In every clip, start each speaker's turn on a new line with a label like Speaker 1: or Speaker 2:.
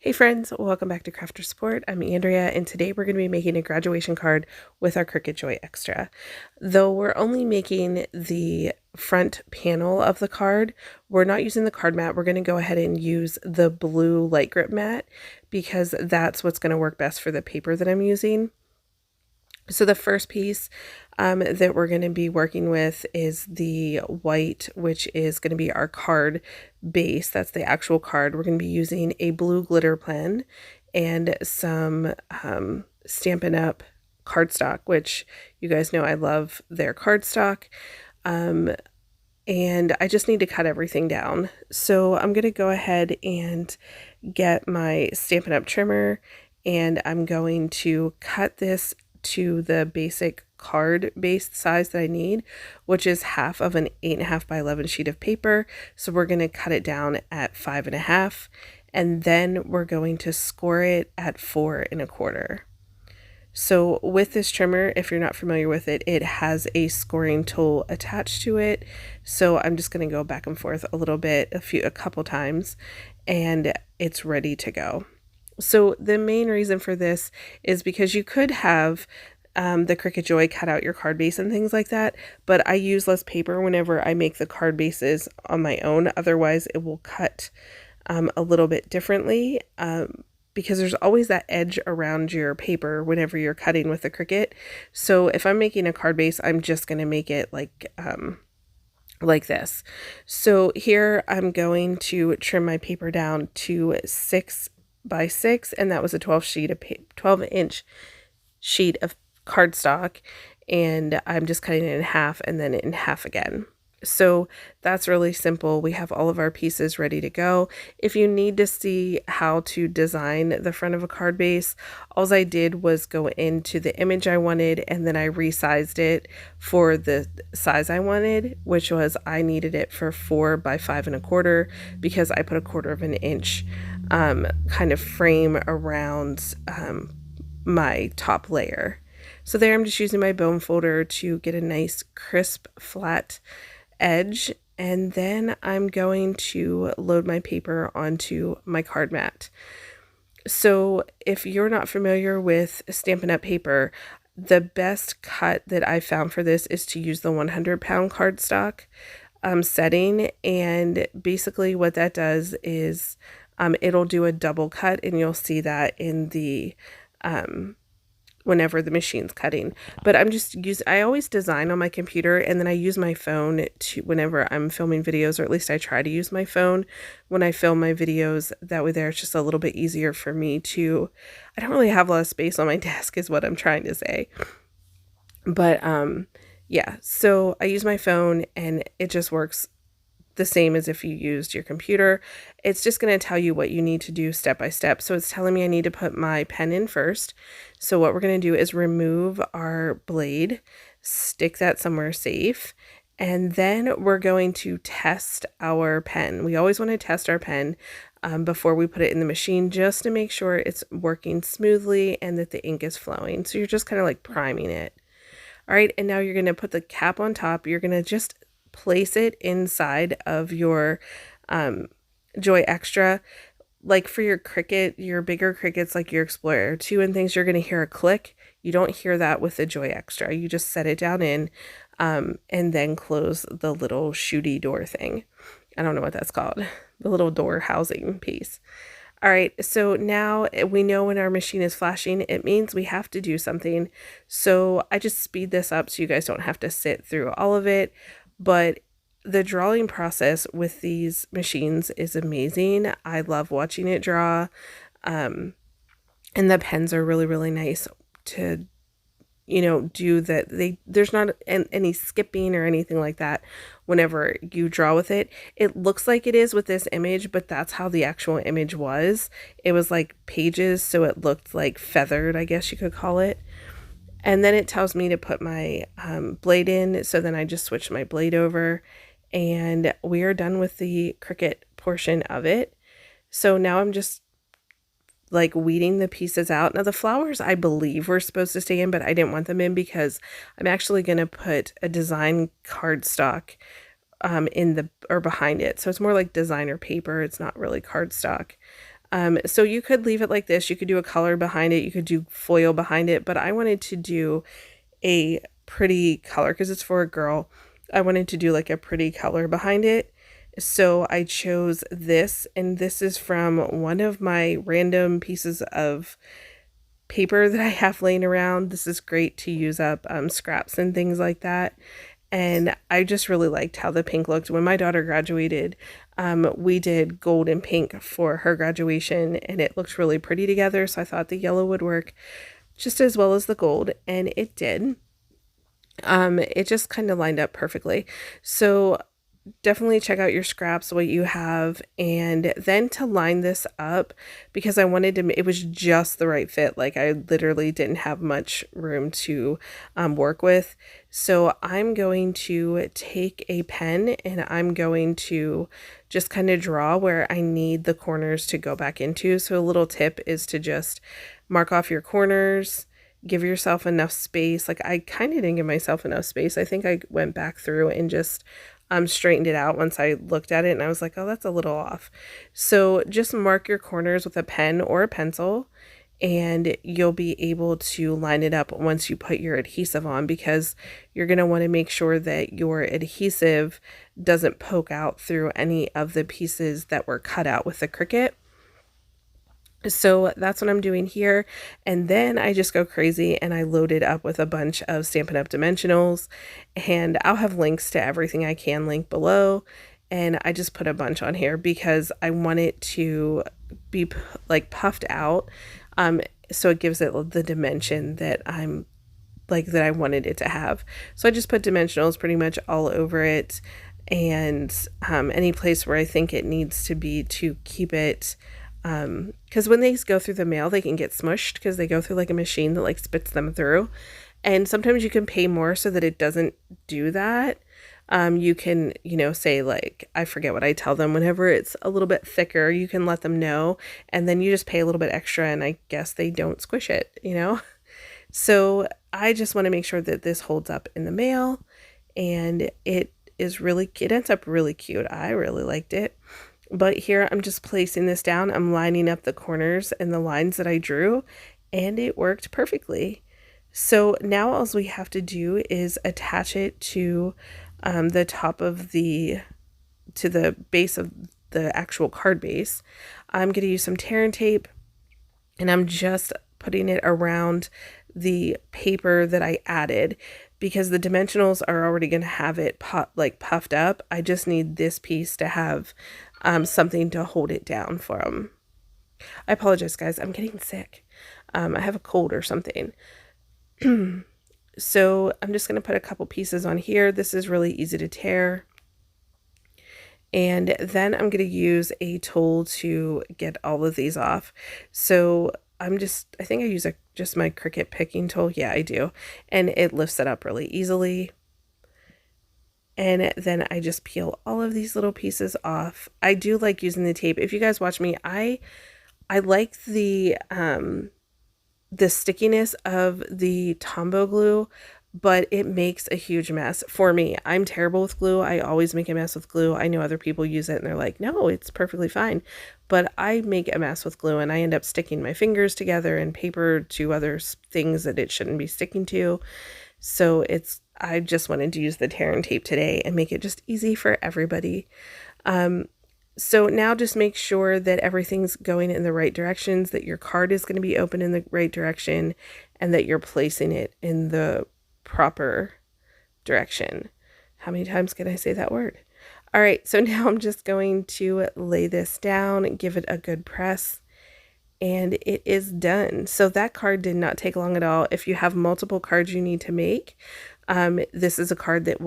Speaker 1: Hey friends, welcome back to Crafter Support. I'm Andrea, and today we're going to be making a graduation card with our Cricut Joy Xtra. Though we're only making the front panel of the card, we're not using the card mat. We're going to go ahead and use the blue light grip mat because that's what's going to work best for the paper that I'm using. So the first piece that we're going to be working with is the white, which is going to be our card base. That's the actual card. We're going to be using a blue glitter pen and some Stampin' Up! Cardstock, which you guys know I love their cardstock. And I just need to cut everything down. So I'm going to go ahead and get my Stampin' Up! Trimmer, and I'm going to cut this to the basic card base size that I need, which is half of an 8.5 by 11 sheet of paper. So we're going to cut it down at 5.5, and then we're going to score it at 4.25. So with this trimmer, if you're not familiar with it, it has a scoring tool attached to it. So I'm just going to go back and forth a little bit, a couple times, and it's ready to go. So the main reason for this is because you could have the Cricut Joy cut out your card base and things like that, but I use less paper whenever I make the card bases on my own. Otherwise, it will cut a little bit differently because there's always that edge around your paper whenever you're cutting with the Cricut. So if I'm making a card base, I'm just going to make it like this. So here I'm going to trim my paper down to 6 by 6, and that was a 12-inch sheet of cardstock, and I'm just cutting it in half and then in half again. So that's really simple. We have all of our pieces ready to go. If you need to see how to design the front of a card base, all I did was go into the image I wanted, and then I resized it for the size I wanted, which was I needed it for 4 by 5.25 because I put 1/4 of an inch kind of frame around my top layer. So there I'm just using my bone folder to get a nice crisp flat edge, and then I'm going to load my paper onto my card mat. So if you're not familiar with Stampin' Up! Paper, the best cut that I found for this is to use the 100-pound cardstock setting, and basically what that does is it'll do a double cut, and you'll see that in the whenever the machine's cutting. But I always design on my computer, and then I use my phone to whenever I'm filming videos, or at least I try to use my phone when I film my videos. That way there it's just a little bit easier for me to, I don't really have a lot of space on my desk is what I'm trying to say. But yeah, so I use my phone, and it just works the same as if you used your computer. It's just going to tell you what you need to do step by step. So it's telling me I need to put my pen in first. So what we're going to do is remove our blade, stick that somewhere safe, and then we're going to test our pen. We always want to test our pen before we put it in the machine, just to make sure it's working smoothly and that the ink is flowing. So you're just kind of like priming it. All right, and now you're going to put the cap on top. You're going to just place it inside of your Joy Xtra. Like for your Cricut, your bigger Cricuts like your Explorer 2 and things, you're going to hear a click. You don't hear that with the Joy Xtra. You just set it down in and then close the little shooty door thing. I don't know what that's called. The little door housing piece. All right, so now we know when our machine is flashing, it means we have to do something. So I just speed this up so you guys don't have to sit through all of it. But the drawing process with these machines is amazing. I love watching it draw. And the pens are really, really nice to, do that. There's not any skipping or anything like that whenever you draw with it. It looks like it is with this image, but that's how the actual image was. It was like pages, so it looked like feathered, I guess you could call it. And then it tells me to put my blade in, so then I just switch my blade over, and we are done with the Cricut portion of it. So now I'm just like weeding the pieces out. Now the flowers I believe were supposed to stay in, but I didn't want them in because I'm actually going to put a design cardstock in the or behind it. So it's more like designer paper. It's not really cardstock. So you could leave it like this. You could do a color behind it. You could do foil behind it, but I wanted to do a pretty color because it's for a girl. I wanted to do like a pretty color behind it. So I chose this, and this is from one of my random pieces of paper that I have laying around. This is great to use up scraps and things like that. And I just really liked how the pink looked. When my daughter graduated, we did gold and pink for her graduation, and it looked really pretty together. So I thought the yellow would work just as well as the gold, and it did. It just kind of lined up perfectly. So definitely check out your scraps, what you have, and then to line this up, because I wanted to, it was just the right fit. Like I literally didn't have much room to work with. So I'm going to take a pen and I'm going to just kind of draw where I need the corners to go back into. So a little tip is to just mark off your corners, give yourself enough space. Like I kind of didn't give myself enough space. I think I went back through and just straightened it out once I looked at it, and I was like, oh, that's a little off. So just mark your corners with a pen or a pencil, and you'll be able to line it up once you put your adhesive on, because you're going to want to make sure that your adhesive doesn't poke out through any of the pieces that were cut out with the Cricut. So that's what I'm doing here. And then I just go crazy and I load it up with a bunch of Stampin' Up! Dimensionals, and I'll have links to everything I can link below. And I just put a bunch on here because I want it to be like puffed out. So it gives it the dimension that that I wanted it to have. So I just put dimensionals pretty much all over it, and any place where I think it needs to be to keep it, because when they go through the mail, they can get smushed because they go through like a machine that like spits them through. And sometimes you can pay more so that it doesn't do that. You can, say like, I forget what I tell them, whenever it's a little bit thicker, you can let them know, and then you just pay a little bit extra, and I guess they don't squish it, So I just want to make sure that this holds up in the mail, and it ends up really cute. I really liked it. But here I'm just placing this down. I'm lining up the corners and the lines that I drew, and it worked perfectly. So now all we have to do is attach it to the top of to the base of the actual card base. I'm going to use some tear and tape, and I'm just putting it around the paper that I added, because the dimensionals are already going to have it puffed up. I just need this piece to have something to hold it down from. I apologize, guys. I'm getting sick. I have a cold or something. So I'm just going to put a couple pieces on here. This is really easy to tear. And then I'm going to use a tool to get all of these off. So I think I use just my Cricut picking tool. Yeah, I do. And it lifts it up really easily. And then I just peel all of these little pieces off. I do like using the tape. If you guys watch me, I like the stickiness of the Tombow glue, but it makes a huge mess for me. I'm terrible with glue. I always make a mess with glue. I know other people use it and they're like, no, it's perfectly fine. But I make a mess with glue, and I end up sticking my fingers together and paper to other things that it shouldn't be sticking to. So I just wanted to use the tear and tape today and make it just easy for everybody. So now just make sure that everything's going in the right directions, that your card is going to be open in the right direction, and that you're placing it in the proper direction. How many times can I say that word? All right, so now I'm just going to lay this down, give it a good press, and it is done. So that card did not take long at all. If you have multiple cards you need to make, this is a card that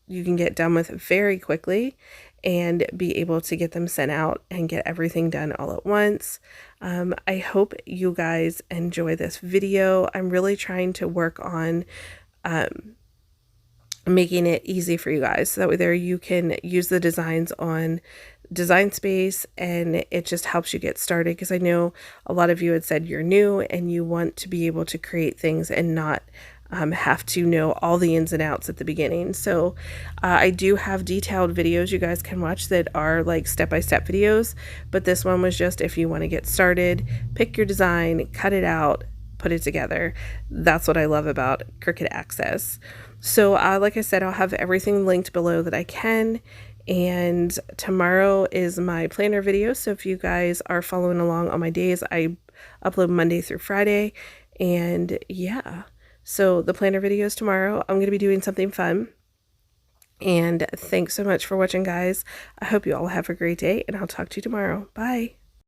Speaker 1: you can get done with very quickly and be able to get them sent out and get everything done all at once. I hope you guys enjoy this video. I'm really trying to work on making it easy for you guys, so that way there you can use the designs on Design Space, and it just helps you get started, because I know a lot of you had said you're new and you want to be able to create things and not have to know all the ins and outs at the beginning. So I do have detailed videos you guys can watch that are like step-by-step videos, but this one was just if you want to get started, pick your design, cut it out, put it together. That's what I love about Cricut Access. So like I said, I'll have everything linked below that I can. And tomorrow is my planner video. So if you guys are following along on my days, I upload Monday through Friday. And yeah, so the planner video is tomorrow. I'm going to be doing something fun. And thanks so much for watching, guys. I hope you all have a great day, and I'll talk to you tomorrow. Bye.